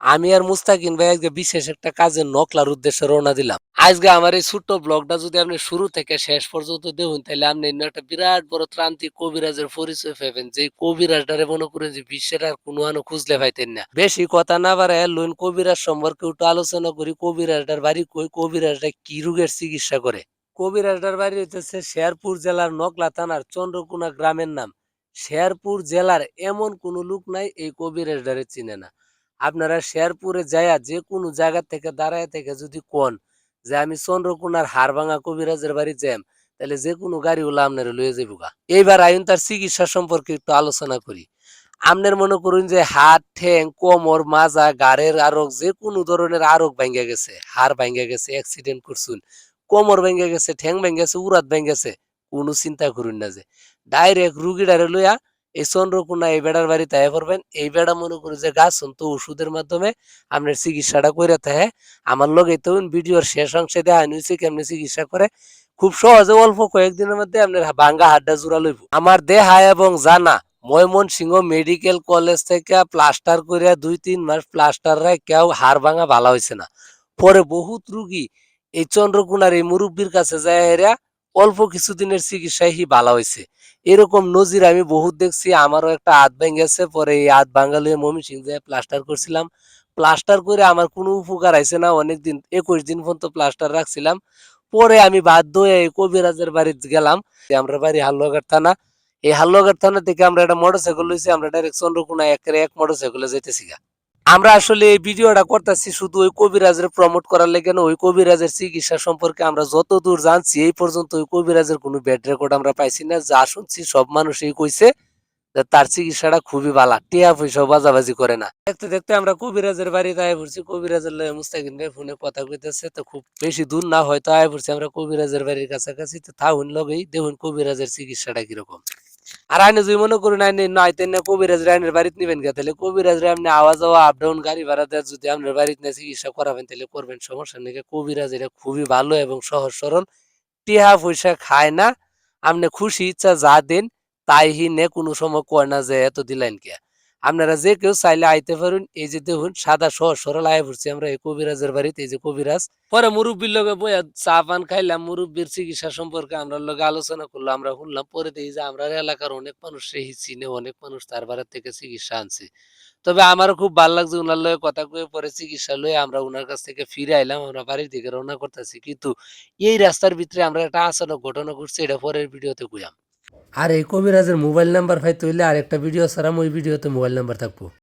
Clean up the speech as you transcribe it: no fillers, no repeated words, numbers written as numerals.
আমি আর মুস্তাকিন ভাই আজকে বিশেষ একটা কাজে নকলার উদ্দেশ্যে রওনা দিলাম। আজকে আমার এই ছোট্ট ব্লগটা যদি আপনি শুরু থেকে শেষ পর্যন্ত দেখুন তাহলে আপনি এমনি একটা বিরাট বড় ত্রান্তিক কবিরাজের পরিচয় পাবেন। যে কবিরাজটারে মনে করেন যে বিশ্বের আর কোনো আনো খুঁজলে পাইতেন না। বেশি কথা না বাড়ায় লইন কবিরাজ সম্পর্কে একটু আলোচনা করি। কবিরাজটার বাড়ি কই, কবিরাজটা কি রোগের চিকিৎসা করে। কবিরাজটার বাড়ি হইতেছে শেরপুর জেলার নকলা থানার চন্দ্রকোনা গ্রামের নাম। শেরপুর জেলার এমন কোনো লোক নাই এই কবিরাজটারে চিনে না। আপনারা শেরপুরে যাইয়া যে কোনো জায়গা থেকে দাঁড়ায় থেকে যদি কোন যে আমি চন্দ্রকোনার হাড়ভাঙা কবিরাজের বাড়ি যাম, তাহলে যে কোনো গাড়িওয়ালা আপনারা লইয়া যাইব গা। এইবার আইন তার চিকিৎসা সম্পর্কে একটু আলোচনা করি। আপনার মনে করুন যে হাত, ঠ্যাং, কোমর, মাজা, ঘাড়ের আরক যে কোনো ধরনের আরক ভাঙ্গা গেছে, হাড় ভাঙ্গা গেছে, অ্যাক্সিডেন্ট করছুন, কোমর ভেঙে গেছে, ঠ্যাং ভেঙে গেছে, উরাত ভেঙে গেছে, কোনো চিন্তা করুন না যে ডাইরেক্ট রুগীটারে লইয়া এই চন্দ্রকোনা এই বেড়ার বাড়িতে আয়া পড়বেন। এই বেড়া মনে করি যে গাছ তো ওষুধের মাধ্যমে আপনার চিকিৎসাটা করে থাকে। আমার লগে তো ভিডিওর শেষ অংশে দেখা হয়েছে কেমনি চিকিৎসা করে। খুব সহজে অল্প কয়েকদিনের মধ্যে আপনার ভাঙ্গা হাড্ডা জোড়া লইব। আমার দেহা এবং জানা ময়মনসিংহ মেডিকেল কলেজ থেকে প্লাস্টার করিয়া ২-৩ মাস প্লাস্টার কেউ হাড় ভাঙা ভালো হয়েছে না। পরে বহুত রুগী এই চন্দ্রকোনার এই মুরব্বীর কাছে যায় হেরা অল্প কিছুদিনের চিকিৎসায় হি ভালো হয়েছে। এরকম নজির আমি বহুত দেখছি। আমারও একটা হাত ভেঙেছে, পরে এই হাত ভাঙা লইয়া ময়মনসিংহ যায় প্লাস্টার করছিলাম। প্লাস্টার করে আমার কোনো উপকার হয়েছে না। অনেকদিন ২১ দিন পর্যন্ত প্লাস্টার রাখছিলাম। পরে আমি বাধ্য হয়ে এই কবিরাজের বাড়িতে গেলাম। আমরা বাড়ি হালুয়াঘাট থানা। এই হালুয়াঘাট থানা থেকে আমরা একটা মোটরসাইকেল লইছি। আমরা ডাইরেক্ট চন্দ্রকোনা একের এক মোটরসাইকেলে যাইতেছি গা। আমরা আসলে এই ভিডিওটা করতেছি শুধু ওই কবিরাজের প্রমোট করার লেগে না। ওই কবিরাজের চিকিৎসা সম্পর্কে আমরা যতদূর জানছি এই পর্যন্ত ওই কবিরাজের কোনো ব্যাড রেকর্ড আমরা পাইছি না। যা শুনছি সব মানুষই কইছে যে তার চিকিৎসাটা খুবই ভালো, টিয়া পয়সা বাজাবাজি করে না। দেখতে দেখতে আমরা কবিরাজের বাড়িতে আয় পড়ছি। কবিরাজের লগে মুস্তাকিন ভাই ফোনে কথা কইতেছে। তো খুব বেশি দূর না হয়তো আয় পড়ছি আমরা কবিরাজের বাড়ির কাছাকাছি। তো থাকুন লগেই দেখুন কবিরাজের চিকিৎসাটা কিরকম। আর আইনে যদি মনে করুন আইনে নাইতেন না কবিরাজ আইনের বাড়িতে নিবেন গে, তাহলে কবিরাজ আপনি আওয়া যাওয়া আপ ডাউন গাড়ি ভাড়া দেওয়া যদি আপনার বাড়িতে না চিকিৎসা করাবেন তাহলে করবেন, সমস্যা নেই। কবিরাজ এটা খুবই ভালো এবং সহজ সরল। টিহা পয়সা খায় না। আপনি খুশি ইচ্ছা যা দেন তাই হি নে, কোনো সময় কয় না যে এত দিলেন কে। আপনারা যে কেউ চাইলে আইতে পারেন। এই যে দেখুন সাদা সহজ সরল আয় পড়ছি আমরা এই কবিরাজের বাড়িতে। এই যে কবিরাজ পরে মুরব্বীর লগে বইয়া চা পান খাইলাম। মুরব্বীর চিকিৎসা সম্পর্কে আমরা লগে আলোচনা করলাম। আমরা শুনলাম। পরে দেখি যে আমরা এলাকার অনেক মানুষ চিনে, অনেক মানুষ তার বাড়ির থেকে চিকিৎসা আনছে। তবে আমারও খুব ভালো লাগছে উনার লগে কথা কয়ে। পরে চিকিৎসা লয়ে আমরা উনার কাছ থেকে ফিরে আইলাম। আমরা বাড়ির দিকে রওনা করতেছি। কিন্তু এই রাস্তার ভিতরে আমরা একটা আচানক ঘটনা ঘটছে, এটা পরের ভিডিওতে কইলাম। আর এই কবিরাজের মোবাইল নাম্বার পাইতে হইলে আরেকটা ভিডিও ছাড়াম, ওই ভিডিওতে মোবাইল নাম্বার থাকবো।